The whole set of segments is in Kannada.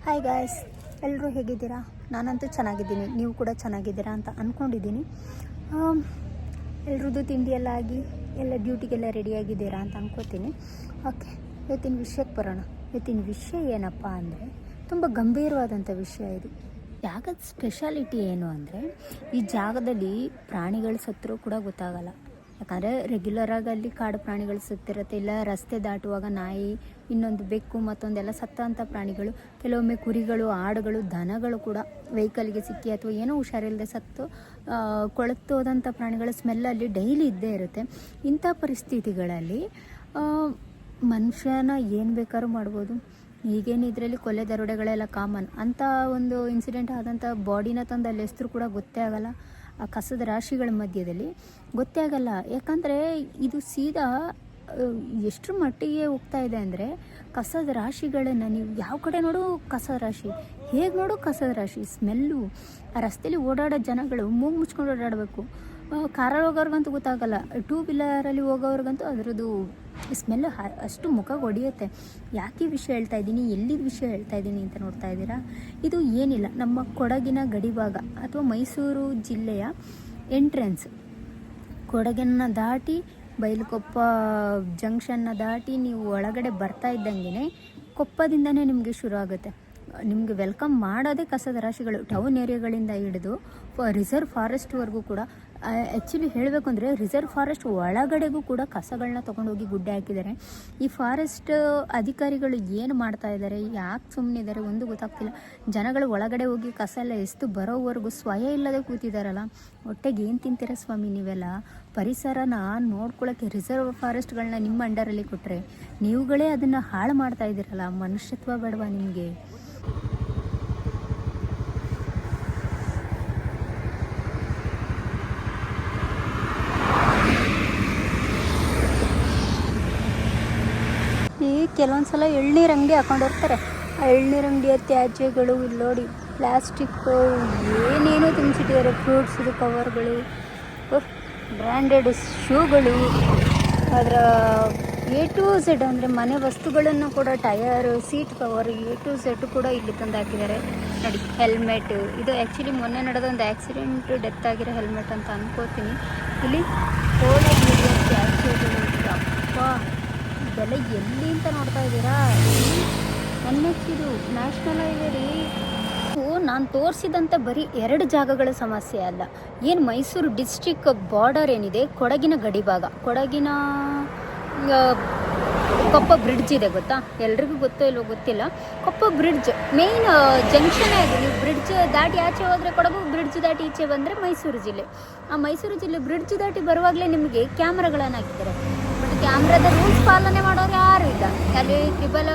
ಹಾಯ್ ಗಾಯ್ಸ್, ಎಲ್ಲರೂ ಹೇಗಿದ್ದೀರಾ? ನಾನಂತೂ ಚೆನ್ನಾಗಿದ್ದೀನಿ, ನೀವು ಕೂಡ ಚೆನ್ನಾಗಿದ್ದೀರಾ ಅಂತ ಅಂದ್ಕೊಂಡಿದ್ದೀನಿ. ಎಲ್ರದ್ದು ತಿಂಡಿ ಎಲ್ಲ ಆಗಿ ಎಲ್ಲ ಡ್ಯೂಟಿಗೆಲ್ಲ ರೆಡಿಯಾಗಿದ್ದೀರಾ ಅಂತ ಅಂದ್ಕೋತೀನಿ. ಓಕೆ, ಇವತ್ತಿನ ವಿಷಯಕ್ಕೆ ಬರೋಣ. ಇವತ್ತಿನ ವಿಷಯ ಏನಪ್ಪ ಅಂದರೆ ತುಂಬ ಗಂಭೀರವಾದಂಥ ವಿಷಯ ಇದು. ಜಾಗದ ಸ್ಪೆಷಾಲಿಟಿ ಏನು ಅಂದರೆ, ಈ ಜಾಗದಲ್ಲಿ ಪ್ರಾಣಿಗಳು ಸತ್ತರೂ ಕೂಡ ಗೊತ್ತಾಗಲ್ಲ. ಯಾಕಂದರೆ ರೆಗ್ಯುಲರಾಗಿ ಅಲ್ಲಿ ಕಾಡು ಪ್ರಾಣಿಗಳು ಸತ್ತಿರುತ್ತೆ, ಇಲ್ಲ ರಸ್ತೆ ದಾಟುವಾಗ ನಾಯಿ, ಇನ್ನೊಂದು ಬೆಕ್ಕು, ಮತ್ತೊಂದೆಲ್ಲ ಸತ್ತಂಥ ಪ್ರಾಣಿಗಳು, ಕೆಲವೊಮ್ಮೆ ಕುರಿಗಳು, ಆಡುಗಳು, ದನಗಳು ಕೂಡ ವೆಹಿಕಲ್ಗೆ ಸಿಕ್ಕಿ ಅಥವಾ ಏನೋ ಹುಷಾರಿಲ್ಲದೆ ಸತ್ತು ಕೊಳೆತೋದಂಥ ಪ್ರಾಣಿಗಳ ಸ್ಮೆಲ್ಲಲ್ಲಿ ಡೈಲಿ ಇದ್ದೇ ಇರುತ್ತೆ. ಇಂಥ ಪರಿಸ್ಥಿತಿಗಳಲ್ಲಿ ಮನುಷ್ಯನ ಏನು ಬೇಕಾದ್ರೂ ಮಾಡ್ಬೋದು. ಈಗೇನು ಇದರಲ್ಲಿ ಕೊಲೆ ದರೋಡೆಗಳೆಲ್ಲ ಕಾಮನ್. ಅಂಥ ಒಂದು ಇನ್ಸಿಡೆಂಟ್ ಆದಂಥ ಬಾಡಿನ ತಂದು ಅಲ್ಲಿ ಹೆಸರು ಕೂಡ ಗೊತ್ತೇ ಆಗಲ್ಲ. ಆ ಕಸದ ರಾಶಿಗಳ ಮಧ್ಯದಲ್ಲಿ ಗೊತ್ತೇ ಆಗಲ್ಲ. ಯಾಕಂದರೆ ಇದು ಸೀದಾ ಎಷ್ಟರ ಮಟ್ಟಿಗೆ ಹೋಗ್ತಾ ಇದೆ ಅಂದರೆ, ಕಸದ ರಾಶಿಗಳನ್ನು ನೀವು ಯಾವ ಕಡೆ ನೋಡು ಕಸದ ರಾಶಿ, ಹೇಗೆ ನೋಡು ಕಸದ ರಾಶಿ, ಸ್ಮೆಲ್ಲು. ಆ ರಸ್ತೆಯಲ್ಲಿ ಓಡಾಡೋ ಜನಗಳು ಮೂಗು ಮುಚ್ಕೊಂಡು ಓಡಾಡಬೇಕು. ಕಾರಲ್ಲಿ ಹೋಗೋರ್ಗಂತೂ ಗೊತ್ತಾಗಲ್ಲ, ಟೂ ವೀಲರಲ್ಲಿ ಹೋಗೋರ್ಗಂತೂ ಅದರದ್ದು ಸ್ಮೆಲ್ಲು ಅಷ್ಟು ಮುಖಕ್ಕೆ ಹೊಡೆಯುತ್ತೆ. ಯಾಕೆ ವಿಷಯ ಹೇಳ್ತಾ ಇದ್ದೀನಿ, ಎಲ್ಲಿದ್ದ ವಿಷಯ ಹೇಳ್ತಾ ಇದ್ದೀನಿ ಅಂತ ನೋಡ್ತಾ ಇದ್ದೀರಾ? ಇದು ಏನಿಲ್ಲ, ನಮ್ಮ ಕೊಡಗಿನ ಗಡಿಭಾಗ ಅಥವಾ ಮೈಸೂರು ಜಿಲ್ಲೆಯ ಎಂಟ್ರೆನ್ಸ್. ಕೊಡಗನ್ನು ದಾಟಿ ಬೈಲುಕೊಪ್ಪ ಜಂಕ್ಷನ್ನ ದಾಟಿ ನೀವು ಒಳಗಡೆ ಬರ್ತಾ ಇದ್ದಂಗೆ ಕೊಪ್ಪದಿಂದನೇ ನಿಮಗೆ ಶುರು ಆಗುತ್ತೆ. ನಿಮಗೆ ವೆಲ್ಕಮ್ ಮಾಡೋದೇ ಕಸದ ರಾಶಿಗಳು. ಟೌನ್ ಏರಿಯಾಗಳಿಂದ ಹಿಡಿದು ರಿಸರ್ವ್ ಫಾರೆಸ್ಟ್ವರೆಗೂ ಕೂಡ. ಆ್ಯಕ್ಚುಲಿ ಹೇಳಬೇಕು ಅಂದರೆ ರಿಸರ್ವ್ ಫಾರೆಸ್ಟ್ ಒಳಗಡೆಗೂ ಕೂಡ ಕಸಗಳನ್ನ ತೊಗೊಂಡೋಗಿ ಗುಡ್ಡೆ ಹಾಕಿದ್ದಾರೆ. ಈ ಫಾರೆಸ್ಟ್ ಅಧಿಕಾರಿಗಳು ಏನು ಮಾಡ್ತಾ ಇದ್ದಾರೆ, ಯಾಕೆ ಸುಮ್ಮನಿದ್ದಾರೆ ಒಂದು ಗೊತ್ತಾಗ್ತಿಲ್ಲ. ಜನಗಳು ಒಳಗಡೆ ಹೋಗಿ ಕಸ ಎಲ್ಲ ಎಸ್ತು ಬರೋವರೆಗೂ ಸ್ವಯ ಇಲ್ಲದೆ ಕೂತಿದ್ದಾರಲ್ಲ. ಹೊಟ್ಟೆಗೆ ಏನು ತಿಂತೀರ ಸ್ವಾಮಿ ನೀವೆಲ್ಲ? ಪರಿಸರನ ನೋಡ್ಕೊಳ್ಳೋಕ್ಕೆ ರಿಸರ್ವ್ ಫಾರೆಸ್ಟ್ಗಳನ್ನ ನಿಮ್ಮ ಅಂಡರಲ್ಲಿ ಕೊಟ್ಟರೆ ನೀವುಗಳೇ ಅದನ್ನು ಹಾಳು ಮಾಡ್ತಾ ಇದ್ದೀರಲ್ಲ. ಮನುಷ್ಯತ್ವ ಬೇಡವಾ ನಿಮಗೆ? ಈ ಕೆಲವೊಂದ್ಸಲ ಎಳ್ನೀರು ಅಂಗಡಿ ಹಾಕೊಂಡೋಗ್ತಾರೆ. ಆ ಎಳ್ನೀರು ಅಂಗಡಿಯ ತ್ಯಾಜ್ಯಗಳು ಇಲ್ಲಿ ನೋಡಿ, ಪ್ಲಾಸ್ಟಿಕ್ಕು ಏನೇನೋ ತುಂಬಿಸಿಟ್ಟಿದ್ದಾರೆ. ಫ್ರೂಟ್ಸ್ದು ಕವರ್ಗಳು, ಬ್ರ್ಯಾಂಡೆಡ್ ಶೂಗಳು, ಅದರ ಎ ಟು ಝೆಡ್ ಅಂದರೆ ಮನೆ ವಸ್ತುಗಳನ್ನು ಕೂಡ, tyre, seat cover, A to Z ಕೂಡ ಇಲ್ಲಿ ತಂದು ಹಾಕಿದ್ದಾರೆ ನೋಡಿ. ಹೆಲ್ಮೆಟ್, ಇದು ಆ್ಯಕ್ಚುಲಿ ಮೊನ್ನೆ ನಡೆದ ಒಂದು ಆ್ಯಕ್ಸಿಡೆಂಟ್ ಡೆತ್ ಆಗಿರೋ ಹೆಲ್ಮೆಟ್ ಅಂತ ಅನ್ಕೋತೀನಿ. ಇಲ್ಲಿ ಕೋಲಾರ ತ್ಯಾಜ್ಯಗಳು, ಅಪ್ಪ ಇದೆಲ್ಲ ಎಲ್ಲಿ ಅಂತ ನೋಡ್ತಾ ಇದ್ದೀರಾ? ಇದು ನ್ಯಾಷನಲ್ ಹೈವೇ ರೀ. ನಾನು ತೋರಿಸಿದಂಥ ಬರೀ 2 ಜಾಗಗಳ ಸಮಸ್ಯೆ ಅಲ್ಲ. ಏನು ಮೈಸೂರು ಡಿಸ್ಟ್ರಿಕ್ ಬಾರ್ಡರ್ ಏನಿದೆ, ಕೊಡಗಿನ ಗಡಿಭಾಗ, ಕೊಡಗಿನ ಕೊಪ್ಪ ಬ್ರಿಡ್ಜ್ ಇದೆ ಗೊತ್ತಾ? ಎಲ್ರಿಗೂ ಗೊತ್ತೋ ಇಲ್ವೋ ಗೊತ್ತಿಲ್ಲ. ಕೊಪ್ಪ ಬ್ರಿಡ್ಜ್ ಮೇಯ್ನ್ ಜಂಕ್ಷನ್ ಆಗಿದೆ. ನೀವು ಬ್ರಿಡ್ಜ್ ದಾಟಿ ಆಚೆ ಹೋದರೆ ಕೊಡಗು, ಬ್ರಿಡ್ಜ್ ದಾಟಿ ಈಚೆ ಬಂದರೆ ಮೈಸೂರು ಜಿಲ್ಲೆ. ಆ ಮೈಸೂರು ಜಿಲ್ಲೆ ಬ್ರಿಡ್ಜ್ ದಾಟಿ ಬರುವಾಗಲೇ ನಿಮಗೆ ಕ್ಯಾಮ್ರಾಗಳನ್ನು ಹಾಕಿದ್ದಾರೆ. ಬಟ್ ಕ್ಯಾಮ್ರಾದ ರೂಲ್ಸ್ ಪಾಲನೆ ಮಾಡೋರು ಯಾರು ಇಲ್ಲ. ಅಲ್ಲಿ ಟ್ರಿಬಲ್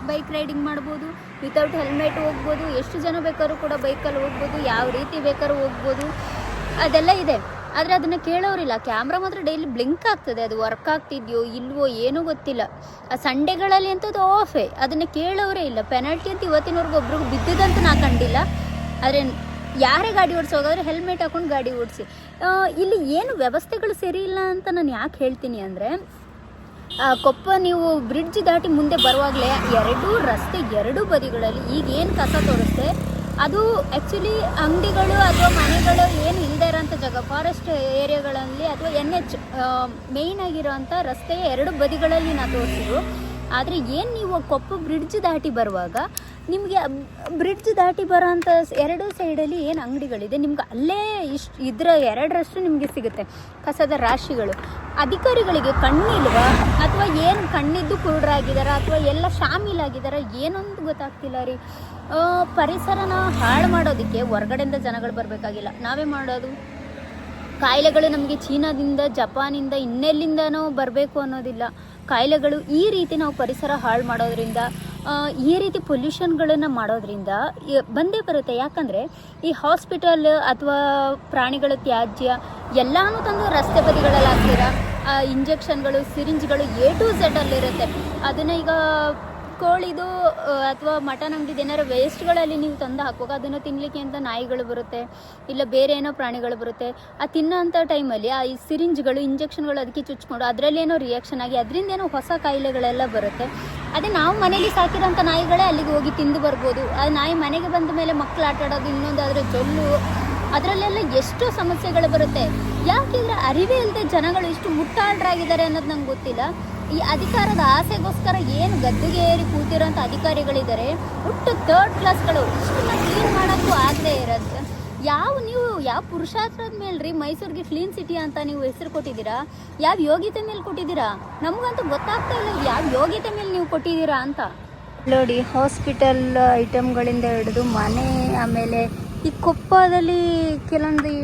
ಬೈಕ್ ರೈಡಿಂಗ್ ಮಾಡ್ಬೋದು, ವಿತೌಟ್ ಹೆಲ್ಮೆಟ್ ಹೋಗ್ಬೋದು, ಎಷ್ಟು ಜನ ಬೇಕಾದ್ರೂ ಕೂಡ ಬೈಕಲ್ಲಿ ಹೋಗ್ಬೋದು, ಯಾವ ರೀತಿ ಬೇಕಾದ್ರೂ ಹೋಗ್ಬೋದು, ಅದೆಲ್ಲ ಇದೆ. ಆದರೆ ಅದನ್ನು ಕೇಳೋರಿಲ್ಲ. ಕ್ಯಾಮ್ರಾ ಮಾತ್ರ ಡೈಲಿ ಬ್ಲಿಂಕ್ ಆಗ್ತದೆ. ಅದು ವರ್ಕ್ ಆಗ್ತಿದೆಯೋ ಇಲ್ವೋ ಏನೂ ಗೊತ್ತಿಲ್ಲ. ಆ ಸಂಡೇಗಳಲ್ಲಿ ಅಂಥದ್ದು ಆಫೇ, ಅದನ್ನು ಕೇಳೋರೇ ಇಲ್ಲ. ಪೆನಾಲ್ಟಿ ಅಂತ ಇವತ್ತಿನವರೆಗೂ ಒಬ್ರಿಗೂ ಬಿದ್ದಿದ್ದಂತೂ ನಾ ಕಂಡಿಲ್ಲ. ಆದರೆ ಯಾರೇ ಗಾಡಿ ಓಡಿಸೋಗಾದ್ರೆ ಹೆಲ್ಮೆಟ್ ಹಾಕೊಂಡು ಗಾಡಿ ಓಡಿಸಿ. ಇಲ್ಲಿ ಏನು ವ್ಯವಸ್ಥೆಗಳು ಸರಿ ಇಲ್ಲ ಅಂತ ನಾನು ಯಾಕೆ ಹೇಳ್ತೀನಿ ಅಂದರೆ, ಕೊಪ್ಪ ನೀವು ಬ್ರಿಡ್ಜ್ ದಾಟಿ ಮುಂದೆ ಬರುವಾಗಲೇ ರಸ್ತೆ ಎರಡೂ ಬದಿಗಳಲ್ಲಿ ಈಗೇನು ಕಸ ತೋರಿಸ್ತೆ ಅದು ಆ್ಯಕ್ಚುಲಿ ಅಂಗಡಿಗಳು ಅಥವಾ ಮನೆಗಳು ಏನು ಇಲ್ಲದೆ ಇರೋಂಥ ಜಾಗ, ಫಾರೆಸ್ಟ್ ಏರಿಯಾಗಳಲ್ಲಿ ಅಥವಾ NH ಮೇಯ್ನ್ ಆಗಿರೋಂಥ ರಸ್ತೆಯ 2 ಬದಿಗಳಲ್ಲಿ ನಾವು ತೋರಿಸಿದ್ರು. ಆದರೆ ಏನು ನೀವು ಕೊಪ್ಪ ಬ್ರಿಡ್ಜ್ ದಾಟಿ ಬರುವಾಗ ನಿಮಗೆ ಬ್ರಿಡ್ಜ್ ದಾಟಿ ಬರೋಂಥ 2 ಸೈಡಲ್ಲಿ ಏನು ಅಂಗಡಿಗಳಿದೆ, ನಿಮ್ಗೆ ಅಲ್ಲೇ ಇದರ 2ರಷ್ಟು ನಿಮಗೆ ಸಿಗುತ್ತೆ ಕಸದ ರಾಶಿಗಳು. ಅಧಿಕಾರಿಗಳಿಗೆ ಕಣ್ಣಿಲ್ವಾ ಅಥವಾ ಏನು ಕಣ್ಣಿದ್ದು ಕುರುಡರಾಗಿದ್ದಾರಾ ಅಥವಾ ಎಲ್ಲ ಶಾಮೀಲಾಗಿದ್ದಾರಾ ಏನೊಂದು ಗೊತ್ತಾಗ್ತಿಲ್ಲ ರೀ. ಪರಿಸರನ ಹಾಳು ಮಾಡೋದಕ್ಕೆ ಹೊರಗಡೆಯಿಂದ ಜನಗಳು ಬರಬೇಕಾಗಿಲ್ಲ, ನಾವೇ ಮಾಡೋದು. ಕಾಯಿಲೆಗಳು ನಮಗೆ ಚೀನಾದಿಂದ, ಜಪಾನಿಂದ, ಇನ್ನೆಲ್ಲಿಂದನೋ ಬರಬೇಕು ಅನ್ನೋದಿಲ್ಲ. ಕಾಯಿಲೆಗಳು ಈ ರೀತಿ ನಾವು ಪರಿಸರ ಹಾಳು ಮಾಡೋದ್ರಿಂದ, ಈ ರೀತಿ ಪೊಲ್ಯೂಷನ್ಗಳನ್ನು ಮಾಡೋದ್ರಿಂದ ಬಂದೇ ಬರುತ್ತೆ. ಯಾಕಂದರೆ ಈ ಹಾಸ್ಪಿಟಲ್ ಅಥವಾ ಪ್ರಾಣಿಗಳ ತ್ಯಾಜ್ಯ ಎಲ್ಲನೂ ತಂದು ರಸ್ತೆ ಬದಿಗಳಲ್ಲಿ ಹಾಕ್ತೀರ. ಇಂಜೆಕ್ಷನ್ಗಳು, ಸಿರಿಂಜ್ಗಳು ಎ ಟು ಝೆಡ್ ಅಲ್ಲಿರುತ್ತೆ. ಅದನ್ನು ಈಗ ಕೋಳಿದು ಅಥವಾ ಮಟನ್ ಅಂಗಡಿದು ಏನಾರು ವೇಸ್ಟ್ಗಳಲ್ಲಿ ನೀವು ತಂದು ಹಾಕುವಾಗ ಅದನ್ನು ತಿನ್ನಲಿಕ್ಕೆ ಅಂತ ನಾಯಿಗಳು ಬರುತ್ತೆ, ಇಲ್ಲ ಬೇರೆ ಏನೋ ಪ್ರಾಣಿಗಳು ಬರುತ್ತೆ. ಆ ತಿನ್ನೋಂಥ ಟೈಮಲ್ಲಿ ಆ ಸಿರಿಂಜ್ಗಳು ಇಂಜೆಕ್ಷನ್ಗಳು ಅದಕ್ಕೆ ಚುಚ್ಕೊಂಡು ಅದರಲ್ಲಿ ಏನೋ ರಿಯಾಕ್ಷನ್ ಆಗಿ ಅದರಿಂದ ಏನೋ ಹೊಸ ಕಾಯಿಲೆಗಳೆಲ್ಲ ಬರುತ್ತೆ. ಅದೇ ನಾವು ಮನೇಲಿ ಸಾಕಿರೋಂಥ ನಾಯಿಗಳೇ ಅಲ್ಲಿಗೆ ಹೋಗಿ ತಿಂದು ಬರ್ಬೋದು. ಆ ನಾಯಿ ಮನೆಗೆ ಬಂದ ಮೇಲೆ ಮಕ್ಕಳು ಆಟ ಆಡೋದು, ಇನ್ನೊಂದು ಅದರ ಜೊಲ್ಲು, ಅದರಲ್ಲೆಲ್ಲ ಎಷ್ಟೋ ಸಮಸ್ಯೆಗಳು ಬರುತ್ತೆ. ಯಾಕೆಂದರೆ ಅರಿವೇ ಇಲ್ಲದೆ ಜನಗಳು ಇಷ್ಟು ಮುಟ್ಟಾಳರಾಗಿದ್ದಾರೆ ಅನ್ನೋದು ನಂಗೆ ಗೊತ್ತಿಲ್ಲ. ಈ ಅಧಿಕಾರದ ಆಸೆಗೋಸ್ಕರ ಏನು ಗದ್ದುಗೆ ಏರಿ ಕೂತಿರೋಂಥ ಅಧಿಕಾರಿಗಳಿದ್ದಾರೆ, ಒಟ್ಟು ಥರ್ಡ್ ಕ್ಲಾಸ್ಗಳು. ಇಷ್ಟನ್ನ ಕ್ಲೀನ್ ಮಾಡೋಕ್ಕೂ ಆಗದೆ ಇರೋದು. ನೀವು ಯಾವ ಪುರುಷಾರ್ಥದ ಮೇಲೆ ರೀ ಮೈಸೂರಿಗೆ ಕ್ಲೀನ್ ಸಿಟಿ ಅಂತ ನೀವು ಹೆಸರು ಕೊಟ್ಟಿದ್ದೀರಾ? ಯಾವ ಯೋಗ್ಯತೆ ಮೇಲೆ ಕೊಟ್ಟಿದ್ದೀರಾ? ನಮಗಂತೂ ಗೊತ್ತಾಗ್ತಾ ಇಲ್ಲ ಯಾವ ಯೋಗ್ಯತೆ ಮೇಲೆ ನೀವು ಕೊಟ್ಟಿದ್ದೀರಾ ಅಂತ. ನೋಡಿ, ಹಾಸ್ಪಿಟಲ್ ಐಟಮ್ಗಳಿಂದ ಹಿಡಿದು ಮನೆ, ಆಮೇಲೆ ಈ ಕೊಪ್ಪದಲ್ಲಿ ಕೆಲವೊಂದು ಈ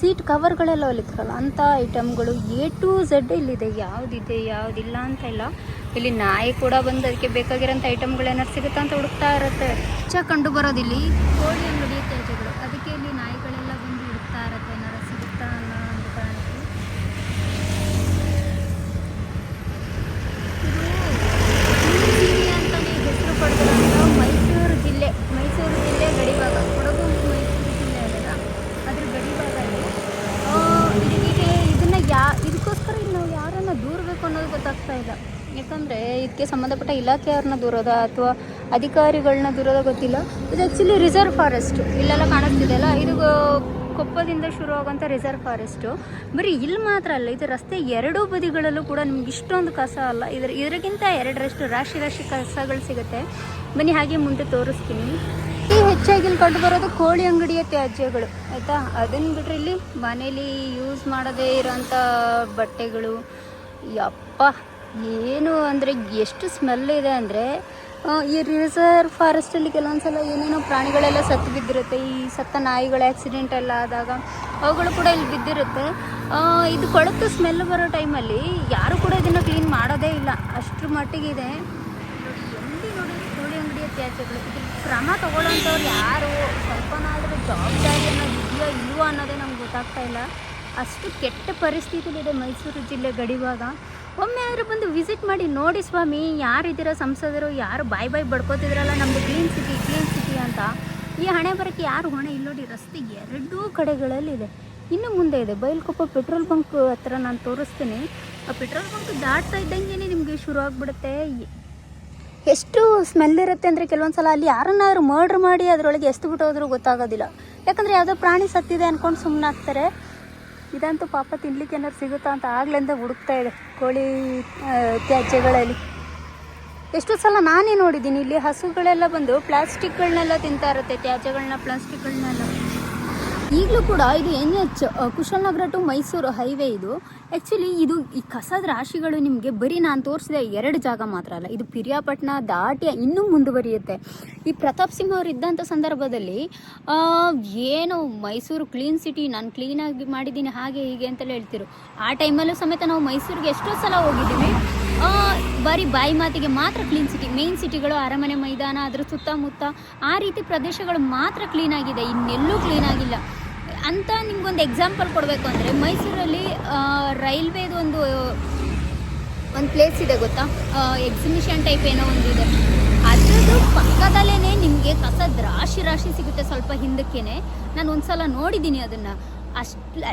ಸೀಟ್ ಕವರ್ಗಳೆಲ್ಲ ಹೊಲಿತಾರಲ್ಲ ಅಂಥ ಐಟಮ್ಗಳು A to Z ಇಲ್ಲಿದೆ. ಯಾವುದಿದೆ ಯಾವುದಿಲ್ಲ ಅಂತ ಇಲ್ಲ. ಇಲ್ಲಿ ನಾಯಿ ಕೂಡ ಬಂದು ಅದಕ್ಕೆ ಬೇಕಾಗಿರೋಂಥ ಐಟಮ್ಗಳೇನಾರು ಸಿಗುತ್ತಾ ಅಂತ ಹುಡುಕ್ತಾ ಇರುತ್ತೆ. ಹೆಚ್ಚಾಗಿ ಕಂಡು ಬರೋದಿಲ್ಲಿ ಕೋಳಿ ಅಂಗಡಿ ತ್ಯಾಜ್ಯಗಳು. ಅದಕ್ಕೆ ಇಲ್ಲಿ ನಾಯಿಗಳೆಲ್ಲ ಬಂದು ಹುಡುಕ್ತಾ ಇರುತ್ತೆ ಏನಾರು ಸಿಗುತ್ತಾ ಅನ್ನೋ ಒಂದು ಕಾರಣಕ್ಕೆ. ಇದು ಅಂತಲೇ ಹೆಸರು ಪಡೆದಿರೋಂಥ ಮೈಸೂರು ಜಿಲ್ಲೆ ಗಡಿಭಾಗ. ಕೊಡಗು ಮೈಸೂರು ಜಿಲ್ಲೆ ಅದಲ್ಲ, ಅದ್ರ ಗಡಿಭಾಗದಲ್ಲಿ ಇದಕ್ಕೋಸ್ಕರ ಇಲ್ಲಿ ನಾವು ಯಾರನ್ನ ದೂರಬೇಕು ಅನ್ನೋದು ಗೊತ್ತಾಗ್ತಾ ಇಲ್ಲ. ಯಾಕಂದರೆ ಇದಕ್ಕೆ ಸಂಬಂಧಪಟ್ಟ ಇಲಾಖೆಯವ್ರನ್ನ ದೂರೋದ ಅಥವಾ ಅಧಿಕಾರಿಗಳನ್ನ ದೂರೋದ ಗೊತ್ತಿಲ್ಲ. ಇದು ಆ್ಯಕ್ಚುಲಿ ರಿಸರ್ವ್ ಫಾರೆಸ್ಟ್. ಇಲ್ಲೆಲ್ಲ ಕಾಣಿಸ್ತಿದೆಯಲ್ಲ, ಇದು ಕೊಪ್ಪದಿಂದ ಶುರು ಆಗೋಂಥ ರಿಸರ್ವ್ ಫಾರೆಸ್ಟು. ಬರೀ ಇಲ್ಲಿ ಮಾತ್ರ ಅಲ್ಲ, ಇದು ರಸ್ತೆ ಎರಡೂ ಬದಿಗಳಲ್ಲೂ ಕೂಡ ನಿಮ್ಗೆ ಇಷ್ಟೊಂದು ಕಸ ಅಲ್ಲ, ಇದಕ್ಕಿಂತ ಎರಡರಷ್ಟು ರಾಶಿ ಕಸಗಳು ಸಿಗುತ್ತೆ. ಬನ್ನಿ ಹಾಗೆ ಮುಂದೆ ತೋರಿಸ್ತೀನಿ. ಹೆಚ್ಚಾಗಿ ಇಲ್ಲಿ ಕಂಡು ಬರೋದು ಕೋಳಿ ಅಂಗಡಿಯ ತ್ಯಾಜ್ಯಗಳು, ಆಯಿತಾ. ಅದನ್ನು ಬಿಟ್ಟರೆ ಇಲ್ಲಿ ಮನೇಲಿ ಯೂಸ್ ಮಾಡದೇ ಇರೋಂಥ ಬಟ್ಟೆಗಳು. ಯಪ್ಪ, ಏನು ಅಂದರೆ ಎಷ್ಟು ಸ್ಮೆಲ್ ಇದೆ ಅಂದರೆ. ಈ ರಿಸರ್ವ್ ಫಾರೆಸ್ಟಲ್ಲಿ ಕೆಲವೊಂದು ಸಲ ಏನೇನೋ ಪ್ರಾಣಿಗಳೆಲ್ಲ ಸತ್ತು ಬಿದ್ದಿರುತ್ತೆ. ಈ ಸತ್ತ ನಾಯಿಗಳ ಆ್ಯಕ್ಸಿಡೆಂಟ್ ಎಲ್ಲ ಆದಾಗ ಅವುಗಳು ಕೂಡ ಇಲ್ಲಿ ಬಿದ್ದಿರುತ್ತೆ. ಇದು ಕೊಳತು ಸ್ಮೆಲ್ ಬರೋ ಟೈಮಲ್ಲಿ ಯಾರು ಕೂಡ ಇದನ್ನು ಕ್ಲೀನ್ ಮಾಡೋದೇ ಇಲ್ಲ, ಅಷ್ಟರ ಮಟ್ಟಿಗಿದೆ. ನೋಡಿ ಕೋಳಿ ಅಂಗಡಿಯ ತ್ಯಾಜ್ಯಗಳು. ಇದು ಕ್ರಮ ತಗೊಳ್ಳೋಂಥವ್ರು ಯಾರು, ಸ್ವಲ್ಪನಾದರೂ ಜವಾಬ್ದಾರಿ ಅನ್ನೋದು ಇದೆಯೋ ಇಲ್ವೋ ಅನ್ನೋದೇ ನಮ್ಗೆ ಗೊತ್ತಾಗ್ತಾ ಇಲ್ಲ. ಅಷ್ಟು ಕೆಟ್ಟ ಪರಿಸ್ಥಿತಿಲಿದೆ ಮೈಸೂರು ಜಿಲ್ಲೆ ಗಡಿಭಾಗ. ಒಮ್ಮೆ ಆದರೂ ಬಂದು ವಿಸಿಟ್ ಮಾಡಿ ನೋಡಿ ಸ್ವಾಮಿ. ಯಾರಿದ್ದೀರ ಸಂಸದರು, ಯಾರು ಬಾಯ್ ಬಡ್ಕೋತಿದ್ರಲ್ಲ ನಮ್ಮದು ಕ್ಲೀನ್ ಸಿಟಿ ಅಂತ. ಈ ಹಣೆ ಬರೋಕ್ಕೆ ಯಾರು ಹೊಣೆ? ಇಲ್ಲಿ ನೋಡಿ, ರಸ್ತೆ ಎರಡೂ ಕಡೆಗಳಲ್ಲಿದೆ. ಇನ್ನು ಮುಂದೆ ಇದೆ ಬೈಲ್ಕೊಪ್ಪ ಪೆಟ್ರೋಲ್ ಬಂಕ್ ಹತ್ರ ನಾನು ತೋರಿಸ್ತೀನಿ. ಆ ಪೆಟ್ರೋಲ್ ಬಂಕ್ ದಾಟ್ತಾ ಇದ್ದಂಗೆ ನಿಮಗೆ ಶುರು ಆಗಿಬಿಡುತ್ತೆ. ಎಷ್ಟು ಸ್ಮೆಲ್ ಇರುತ್ತೆ ಅಂದರೆ ಕೆಲವೊಂದು ಸಲ ಅಲ್ಲಿ ಯಾರನ್ನಾದ್ರೂ ಮರ್ಡ್ರ್ ಮಾಡಿ ಅದರೊಳಗೆ ಎಸ್ದು ಬಿಟ್ಟು ಹೋದ್ರೂ ಗೊತ್ತಾಗೋದಿಲ್ಲ. ಯಾಕಂದರೆ ಯಾವುದೋ ಪ್ರಾಣಿ ಸತ್ತಿದೆ ಅಂದ್ಕೊಂಡು ಸುಮ್ಮನೆ ಆಗ್ತಾರೆ. ಇದಂತೂ ಪಾಪ ತಿನ್ಲಿಕ್ಕೆ ಏನಾದ್ರು ಸಿಗುತ್ತಾ ಅಂತ ಆಗ್ಲಿಂದ ಹುಡುಕ್ತಾ ಇದೆ ಕೋಳಿ ತ್ಯಾಜ್ಯಗಳಲ್ಲಿ. ಎಷ್ಟೋ ಸಲ ನಾನೇ ನೋಡಿದ್ದೀನಿ ಇಲ್ಲಿ ಹಸುಗಳೆಲ್ಲ ಬಂದು ಪ್ಲಾಸ್ಟಿಕ್ಗಳನ್ನೆಲ್ಲ ತಿಂತಾ ಇರುತ್ತೆ, ತ್ಯಾಜ್ಯಗಳನ್ನ, ಪ್ಲಾಸ್ಟಿಕ್ಗಳನ್ನೆಲ್ಲ. ಈಗಲೂ ಕೂಡ ಇದು NH Kushalnagar to Mysuru highway. ಇದು ಆ್ಯಕ್ಚುಲಿ ಈ ಕಸದ ರಾಶಿಗಳು ನಿಮಗೆ ಬರೀ ನಾನು ತೋರಿಸಿದ 2 ಜಾಗ ಮಾತ್ರ ಅಲ್ಲ, ಇದು ಪಿರಿಯಾಪಟ್ಟಣ ದಾಟಿ ಇನ್ನೂ ಮುಂದುವರಿಯುತ್ತೆ. ಈ ಪ್ರತಾಪ್ ಸಿಂಹ ಅವರು ಇದ್ದಂಥ ಸಂದರ್ಭದಲ್ಲಿ ಏನು ಮೈಸೂರು ಕ್ಲೀನ್ ಸಿಟಿ, ನಾನು ಕ್ಲೀನಾಗಿ ಮಾಡಿದ್ದೀನಿ ಹಾಗೆ ಹೀಗೆ ಅಂತೆಲ್ಲ ಹೇಳ್ತಿರು. ಆ ಟೈಮಲ್ಲೂ ಸಮೇತ ನಾವು ಮೈಸೂರಿಗೆ ಎಷ್ಟೋ ಸಲ ಹೋಗಿದ್ದೀವಿ. ಬರೀ ಬಾಯಿ ಮಾತಿಗೆ ಮಾತ್ರ ಕ್ಲೀನ್ ಸಿಟಿ, ಮೇನ್ ಸಿಟಿಗಳು, ಅರಮನೆ ಮೈದಾನ, ಅದರ ಸುತ್ತಮುತ್ತ ಆ ರೀತಿ ಪ್ರದೇಶಗಳು ಮಾತ್ರ ಕ್ಲೀನಾಗಿದೆ, ಇನ್ನೆಲ್ಲೂ ಕ್ಲೀನಾಗಿಲ್ಲ ಅಂತ. ನಿಮ್ಗೊಂದು ಎಕ್ಸಾಂಪಲ್ ಕೊಡಬೇಕು ಅಂದರೆ ಮೈಸೂರಲ್ಲಿ ರೈಲ್ವೇದು ಒಂದು ಪ್ಲೇಸ್ ಇದೆ ಗೊತ್ತಾ, ಎಕ್ಸಿಬಿಷನ್ ಟೈಪ್ ಏನೋ ಒಂದು ಇದೆ. ಅದರದ್ದು ಪಕ್ಕದಲ್ಲೇ ನಿಮಗೆ ಕಸದ ರಾಶಿ ಸಿಗುತ್ತೆ. ಸ್ವಲ್ಪ ಹಿಂದಕ್ಕೇನೆ ನಾನು ಒಂದು ಸಲ ನೋಡಿದ್ದೀನಿ ಅದನ್ನು.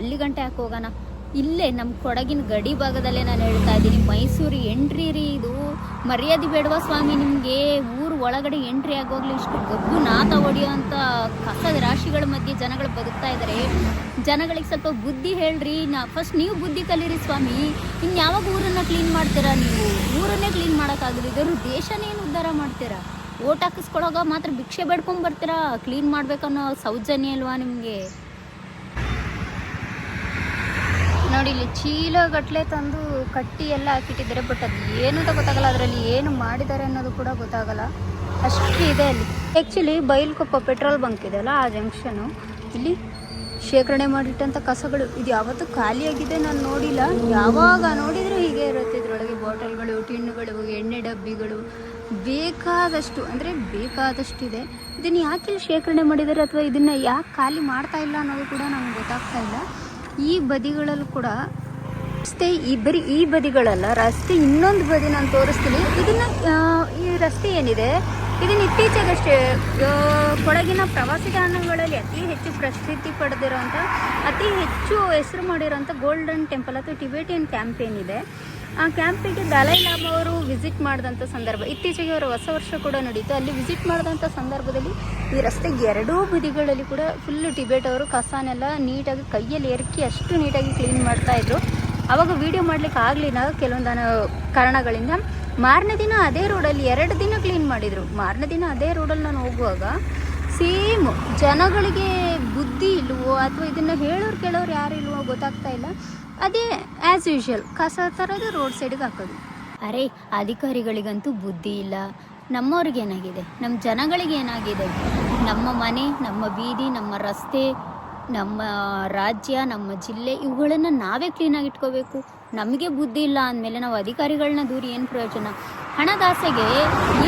ಅಲ್ಲಿ ಗಂಟೆ ಯಾಕೆ ಹೋಗೋಣ, ಇಲ್ಲೇ ನಮ್ಮ ಕೊಡಗಿನ ಗಡಿ ಭಾಗದಲ್ಲೇ ನಾನು ಹೇಳ್ತಾ ಇದ್ದೀನಿ. ಮೈಸೂರು ಎಂಟ್ರಿ ರೀ ಇದು, ಮರ್ಯಾದೆ ಬೇಡವಾ ಸ್ವಾಮಿ ನಿಮಗೆ? ಊರು ಒಳಗಡೆ ಎಂಟ್ರಿ ಆಗೋಗ್ಲಿ ಇಷ್ಟು ಗಬ್ಬು ನಾತ ಹೊಡೆಯೋಂಥ ಕಸದ ರಾಶಿಗಳ ಮಧ್ಯೆ ಜನಗಳು ಬದುಕ್ತಾ ಇದ್ದಾರೆ. ಜನಗಳಿಗೆ ಸ್ವಲ್ಪ ಬುದ್ಧಿ ಹೇಳ್ರಿ. ಫಸ್ಟ್ ನೀವು ಬುದ್ಧಿ ಕಲೀರಿ ಸ್ವಾಮಿ. ಇನ್ನು ಯಾವಾಗ ಊರನ್ನು ಕ್ಲೀನ್ ಮಾಡ್ತೀರಾ? ನೀವು ಊರನ್ನೇ ಕ್ಲೀನ್ ಮಾಡೋಕ್ಕಾಗಲಿ, ಇದರು ದೇಶನೇ ಏನು ಉದ್ಧಾರ ಮಾಡ್ತೀರಾ? ಓಟ್ ಹಾಕಿಸ್ಕೊಳೋಗ ಮಾತ್ರ ಭಿಕ್ಷೆ ಬೇಡ್ಕೊಂಡು ಬರ್ತೀರಾ? ಕ್ಲೀನ್ ಮಾಡ್ಬೇಕನ್ನೋ ಸೌಜನ್ಯ ಅಲ್ವಾ ನಿಮಗೆ? ನೋಡಿ, ಇಲ್ಲಿ ಚೀಲಗಟ್ಟಲೆ ತಂದು ಕಟ್ಟಿ ಎಲ್ಲ ಹಾಕಿಟ್ಟಿದ್ದಾರೆ. ಬಟ್ ಅದು ಏನು ಅಂತ ಗೊತ್ತಾಗಲ್ಲ, ಅದರಲ್ಲಿ ಏನು ಮಾಡಿದ್ದಾರೆ ಅನ್ನೋದು ಕೂಡ ಗೊತ್ತಾಗಲ್ಲ, ಅಷ್ಟು ಇದೆ ಅಲ್ಲಿ. ಆ್ಯಕ್ಚುಲಿ ಬೈಲ್ಕೊಪ್ಪ ಪೆಟ್ರೋಲ್ ಬಂಕ್ ಇದೆಯಲ್ಲ, ಆ ಜಂಕ್ಷನು, ಇಲ್ಲಿ ಶೇಖರಣೆ ಮಾಡಿಟ್ಟಂಥ ಕಸಗಳು ಇದು ಯಾವತ್ತೂ ಖಾಲಿಯಾಗಿದೆ ನಾನು ನೋಡಿಲ್ಲ. ಯಾವಾಗ ನೋಡಿದರೂ ಹೀಗೆ ಇರುತ್ತೆ. ಇದರೊಳಗೆ ಬಾಟಲ್ಗಳು, ಟಿನ್ನುಗಳು, ಎಣ್ಣೆ ಡಬ್ಬಿಗಳು ಬೇಕಾದಷ್ಟು ಇದೆ. ಇದನ್ನು ಯಾಕೆ ಇಲ್ಲಿ ಶೇಖರಣೆ ಮಾಡಿದ್ದಾರೆ ಅಥವಾ ಇದನ್ನು ಯಾಕೆ ಖಾಲಿ ಮಾಡ್ತಾ ಇಲ್ಲ ಅನ್ನೋದು ಕೂಡ ನಮ್ಗೆ ಗೊತ್ತಾಗ್ತಾ ಇಲ್ಲ. ಈ ಬದಿಗಳಲ್ಲೂ ಕೂಡ ರಸ್ತೆ, ಬರೀ ಈ ಬದಿಗಳಲ್ಲ, ರಸ್ತೆ ಇನ್ನೊಂದು ಬದಿ ನಾನು ತೋರಿಸ್ತೀನಿ. ಇದನ್ನು ರಸ್ತೆ ಏನಿದೆ ಇದನ್ನು ಇತ್ತೀಚೆಗಷ್ಟೇ ಕೊಡಗಿನ ಪ್ರವಾಸಿ ತಾಣಗಳಲ್ಲಿ ಅತಿ ಹೆಚ್ಚು ಪ್ರಸಿದ್ಧಿ ಪಡೆದಿರೋಂಥ ಅತಿ ಹೆಚ್ಚು ಹೆಸರು ಮಾಡಿರೋಂಥ ಗೋಲ್ಡನ್ ಟೆಂಪಲ್ ಅಥವಾ ಟಿಬೆಟಿಯನ್ ಕ್ಯಾಂಪ್ ಏನಿದೆ, ಆ ಕ್ಯಾಂಪಿಗೆ ದಲೈ ಲಾಮಾ ಅವರು ವಿಸಿಟ್ ಮಾಡಿದಂಥ ಸಂದರ್ಭ, ಇತ್ತೀಚೆಗೆ ಅವರ ಹೊಸ ವರ್ಷ ಕೂಡ ನಡೀತು. ಅಲ್ಲಿ ವಿಸಿಟ್ ಮಾಡಿದಂಥ ಸಂದರ್ಭದಲ್ಲಿ ಈ ರಸ್ತೆಗೆ ಎರಡೂ ಬದಿಗಳಲ್ಲಿ ಕೂಡ ಫುಲ್ಲು ಟಿಬೆಟ್ ಅವರು ಕಸನೆಲ್ಲ ನೀಟಾಗಿ ಕೈಯಲ್ಲಿ ಎರಕಿ ಅಷ್ಟು ನೀಟಾಗಿ ಕ್ಲೀನ್ ಮಾಡ್ತಾಯಿದ್ರು. ಆವಾಗ ವೀಡಿಯೋ ಮಾಡಲಿಕ್ಕೆ ಆಗಲಿಲ್ಲ ಕೆಲವೊಂದು ಕಾರಣಗಳಿಂದ. ಮಾರನೇ ದಿನ ಅದೇ ರೋಡಲ್ಲಿ 2 ದಿನ ಕ್ಲೀನ್ ಮಾಡಿದರು. ಮಾರನೇ ದಿನ ಅದೇ ರೋಡಲ್ಲಿ ನಾನು ಹೋಗುವಾಗ ಸೇಮ್ ಜನಗಳಿಗೆ ಬುದ್ಧಿ ಇಲ್ವೋ ಅಥವಾ ಇದನ್ನು ಹೇಳೋರು ಕೇಳೋರು ಯಾರು ಇಲ್ವೋ ಗೊತ್ತಾಗ್ತಾ ಇಲ್ಲ, ಅದೇ ಆ್ಯಸ್ ಯೂಶ್ವಲ್ ಕಸ ಥರದ ರೋಡ್ ಸೈಡಿಗೆ ಹಾಕೋದು. ಅರೆ ಅಧಿಕಾರಿಗಳಿಗಂತೂ ಬುದ್ಧಿ ಇಲ್ಲ. ನಮ್ಮವ್ರಿಗೆ ಏನಾಗಿದೆ, ನಮ್ಮ ಜನಗಳಿಗೆ ಏನಾಗಿದೆ, ನಮ್ಮ ಮನೆ, ನಮ್ಮ ಬೀದಿ, ನಮ್ಮ ರಸ್ತೆ, ನಮ್ಮ ರಾಜ್ಯ, ನಮ್ಮ ಜಿಲ್ಲೆ ಇವುಗಳನ್ನು ನಾವೇ ಕ್ಲೀನಾಗಿ ಇಟ್ಕೋಬೇಕು. ನಮಗೆ ಬುದ್ಧಿ ಇಲ್ಲ ಅಂದಮೇಲೆ ನಾವು ಅಧಿಕಾರಿಗಳನ್ನ ದೂರಿ ಏನು ಪ್ರಯೋಜನ? ಹಣದಾಸೆಗೆ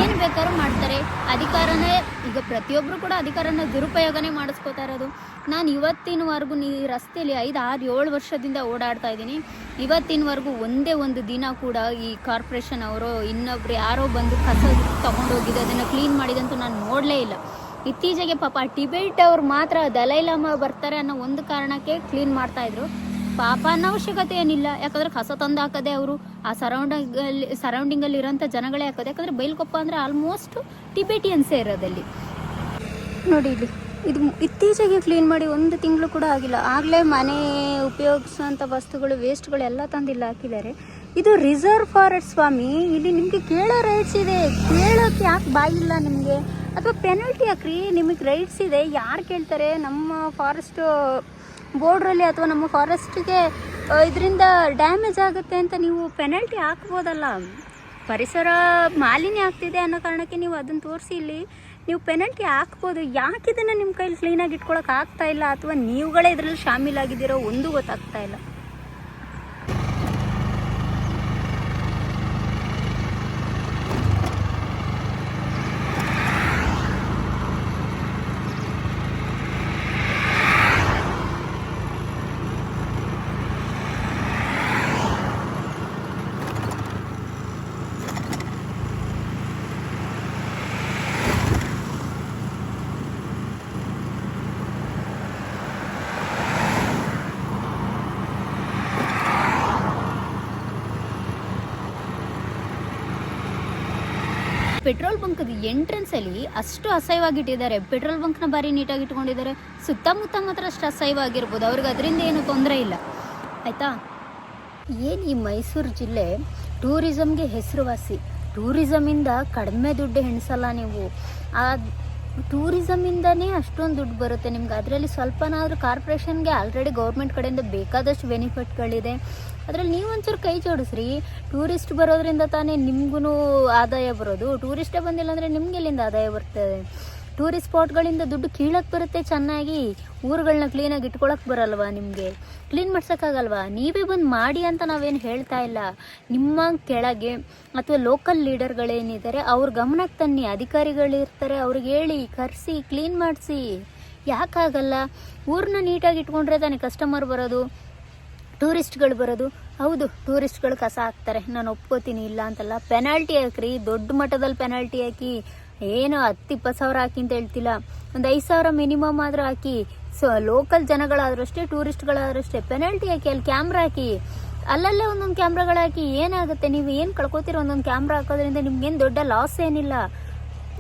ಏನು ಬೇಕಾದ್ರೂ ಮಾಡ್ತಾರೆ. ಅಧಿಕಾರನೇ ಈಗ ಪ್ರತಿಯೊಬ್ಬರು ಕೂಡ ಅಧಿಕಾರನ ದುರುಪಯೋಗನೇ ಮಾಡಿಸ್ಕೋತಾ ಇರೋದು. ನಾನು ಇವತ್ತಿನವರೆಗೂ ಈ ರಸ್ತೆಯಲ್ಲಿ 5, 6, 7 ವರ್ಷದಿಂದ ಓಡಾಡ್ತಾ ಇದ್ದೀನಿ. ಇವತ್ತಿನವರೆಗೂ ಒಂದೇ ಒಂದು ದಿನ ಕೂಡ ಈ ಕಾರ್ಪೊರೇಷನ್ ಅವರು ಇನ್ನೊಬ್ರು ಯಾರೋ ಬಂದು ಕಸ ತೊಗೊಂಡೋಗಿದೆ ಅದನ್ನು ಕ್ಲೀನ್ ಮಾಡಿದಂತೂ ನಾನು ನೋಡಲೇ ಇಲ್ಲ. ಇತ್ತೀಚೆಗೆ ಪಾಪ ಟಿಬೆಟ್ ಅವ್ರು ಮಾತ್ರ ದಲೈ ಲಾಮಾ ಬರ್ತಾರೆ ಅನ್ನೋ ಒಂದು ಕಾರಣಕ್ಕೆ ಕ್ಲೀನ್ ಮಾಡ್ತಾಯಿದ್ರು. ಪಾಪ ಅನ್ನೋ ಅವಶ್ಯಕತೆ ಏನಿಲ್ಲ, ಯಾಕಂದರೆ ಕಸ ತಂದು ಹಾಕೋದೆ ಅವರು, ಆ ಸರೌಂಡಿಂಗಲ್ಲಿ ಇರೋಂಥ ಜನಗಳೇ ಹಾಕೋದು. ಯಾಕಂದರೆ ಬೈಲ್ಕೊಪ್ಪ ಅಂದರೆ ಆಲ್ಮೋಸ್ಟ್ ಟಿಬೆಟಿಯನ್ಸೇ ಇರೋದಲ್ಲಿ. ನೋಡಿ ಇಲ್ಲಿ ಇದು ಇತ್ತೀಚೆಗೆ ಕ್ಲೀನ್ ಮಾಡಿ 1 ತಿಂಗಳು ಕೂಡ ಆಗಿಲ್ಲ, ಆಗಲೇ ಮನೆ ಉಪಯೋಗಿಸೋಂಥ ವಸ್ತುಗಳು ವೇಸ್ಟ್ಗಳು ಎಲ್ಲ ತಂದಿಲ್ಲ ಹಾಕಿದ್ದಾರೆ. ಇದು ರಿಸರ್ವ್ ಫಾರೆಸ್ಟ್ ಸ್ವಾಮಿ, ಇಲ್ಲಿ ನಿಮಗೆ ಕೇಳೋ ರೈಟ್ಸ್ ಇದೆ. ಕೇಳೋಕ್ಕೆ ಯಾಕೆ ಬಾಯಿಲ್ಲ ನಿಮಗೆ? ಅಥವಾ ಪೆನಲ್ಟಿ ಹಾಕ್ರಿ, ನಿಮಗೆ ರೈಟ್ಸ್ ಇದೆ. ಯಾರು ಕೇಳ್ತಾರೆ? ನಮ್ಮ ಫಾರೆಸ್ಟ್ ಬೋರ್ಡ್ರಲ್ಲಿ ಅಥವಾ ನಮ್ಮ ಫಾರೆಸ್ಟಿಗೆ ಇದರಿಂದ ಡ್ಯಾಮೇಜ್ ಆಗುತ್ತೆ ಅಂತ ನೀವು ಪೆನಲ್ಟಿ ಹಾಕ್ಬೋದಲ್ಲ. ಪರಿಸರ ಮಾಲಿನ್ಯ ಆಗ್ತಿದೆ ಅನ್ನೋ ಕಾರಣಕ್ಕೆ ನೀವು ಅದನ್ನು ತೋರಿಸಿ ಇಲ್ಲಿ ನೀವು ಪೆನಲ್ಟಿ ಹಾಕ್ಬೋದು. ಯಾಕೆ ಇದನ್ನು ನಿಮ್ಮ ಕೈಲಿ ಕ್ಲೀನಾಗಿ ಇಟ್ಕೊಳಕ್ಕೆ ಆಗ್ತಾ ಇಲ್ಲ, ಅಥವಾ ನೀವುಗಳೇ ಇದರಲ್ಲಿ ಶಾಮೀಲಾಗಿದ್ದೀರೋ ಒಂದು ಗೊತ್ತಾಗ್ತಾ ಇಲ್ಲ. ಪೆಟ್ರೋಲ್ ಬಂಕ್ದು ಎಂಟ್ರೆನ್ಸಲ್ಲಿ ಅಷ್ಟು ಅಸಹ್ಯವಾಗಿಟ್ಟಿದ್ದಾರೆ. ಪೆಟ್ರೋಲ್ ಬಂಕ್ನ ಬಾರಿ ನೀಟಾಗಿ ಇಟ್ಕೊಂಡಿದ್ದಾರೆ. ಸುತ್ತಮುತ್ತ ಮಾತ್ರ ಅಷ್ಟು ಅಸಹ್ಯವಾಗಿರ್ಬೋದು, ಅವ್ರಿಗೆ ಅದರಿಂದ ಏನು ತೊಂದರೆ ಇಲ್ಲ ಆಯಿತಾ. ಏನು ಈ ಮೈಸೂರು ಜಿಲ್ಲೆ ಟೂರಿಸಮ್ಗೆ ಹೆಸರುವಾಸಿ. ಟೂರಿಸಮಿಂದ ಕಡಿಮೆ ದುಡ್ಡು ಎಣಿಸಲ್ಲ ನೀವು. ಆ ಟೂರಿಸಮಿಂದನೇ ಅಷ್ಟೊಂದು ದುಡ್ಡು ಬರುತ್ತೆ ನಿಮ್ಗೆ. ಅದರಲ್ಲಿ ಸ್ವಲ್ಪನಾದರೂ ಕಾರ್ಪೊರೇಷನ್ಗೆ ಆಲ್ರೆಡಿ ಗೌರ್ಮೆಂಟ್ ಕಡೆಯಿಂದ ಬೇಕಾದಷ್ಟು ಬೆನಿಫಿಟ್ಗಳಿದೆ. ಅದರಲ್ಲಿ ನೀವು ಒಂಚೂರು ಕೈ ಜೋಡಿಸ್ರಿ. ಟೂರಿಸ್ಟ್ ಬರೋದ್ರಿಂದ ತಾನೇ ನಿಮಗೂ ಆದಾಯ ಬರೋದು. ಟೂರಿಸ್ಟೇ ಬಂದಿಲ್ಲ ಅಂದರೆ ನಿಮ್ಗೆ ಎಲ್ಲಿಂದ ಆದಾಯ ಬರ್ತದೆ? ಟೂರಿಸ್ಟ್ ಸ್ಪಾಟ್ಗಳಿಂದ ದುಡ್ಡು ಕೀಳಕ್ಕೆ ಬರುತ್ತೆ ಚೆನ್ನಾಗಿ. ಊರುಗಳನ್ನ ಕ್ಲೀನಾಗಿ ಇಟ್ಕೊಳಕ್ಕೆ ಬರಲ್ವಾ ನಿಮಗೆ? ಕ್ಲೀನ್ ಮಾಡ್ಸೋಕ್ಕಾಗಲ್ವಾ? ನೀವೇ ಬಂದು ಮಾಡಿ ಅಂತ ನಾವೇನು ಹೇಳ್ತಾ ಇಲ್ಲ. ನಿಮ್ಮ ಕೆಳಗೆ ಅಥವಾ ಲೋಕಲ್ ಲೀಡರ್ಗಳೇನಿದ್ದಾರೆ ಅವ್ರ ಗಮನಕ್ಕೆ ತನ್ನಿ. ಅಧಿಕಾರಿಗಳಿರ್ತಾರೆ, ಅವ್ರಿಗೆ ಹೇಳಿ ಕರೆಸಿ ಕ್ಲೀನ್ ಮಾಡಿಸಿ. ಯಾಕಾಗಲ್ಲ? ಊರನ್ನ ನೀಟಾಗಿ ಇಟ್ಕೊಂಡ್ರೆ ತಾನೇ ಕಸ್ಟಮರ್ ಬರೋದು, ಟೂರಿಸ್ಟ್ಗಳು ಬರೋದು. ಹೌದು, ಟೂರಿಸ್ಟ್ಗಳು ಕಸ ಹಾಕ್ತಾರೆ, ನಾನು ಒಪ್ಕೋತೀನಿ, ಇಲ್ಲ ಅಂತಲ್ಲ. ಪೆನಾಲ್ಟಿ ಹಾಕ್ರಿ, ದೊಡ್ಡ ಮಟ್ಟದಲ್ಲಿ ಪೆನಾಲ್ಟಿ ಹಾಕಿ. ಏನು 10-20 ಸಾವಿರ ಹಾಕಿ ಅಂತ ಹೇಳ್ತಿಲ್ಲ, ಒಂದು 5 ಸಾವಿರ ಮಿನಿಮಮ್ ಆದರೂ ಹಾಕಿ. ಸೊ ಲೋಕಲ್ ಜನಗಳಾದ್ರೂ ಅಷ್ಟೇ, ಟೂರಿಸ್ಟ್ಗಳಾದ್ರೂ ಅಷ್ಟೇ ಪೆನಾಲ್ಟಿ ಹಾಕಿ. ಅಲ್ಲಿ ಕ್ಯಾಮ್ರಾ ಹಾಕಿ, ಅಲ್ಲಲ್ಲೇ ಒಂದೊಂದು ಕ್ಯಾಮ್ರಾಗಳು ಹಾಕಿ. ಏನಾಗುತ್ತೆ? ನೀವು ಏನು ಕಳ್ಕೊತೀರೋ ಒಂದೊಂದು ಕ್ಯಾಮ್ರಾ ಹಾಕೋದ್ರಿಂದ ನಿಮ್ಗೇನು ದೊಡ್ಡ ಲಾಸ್ ಏನಿಲ್ಲ.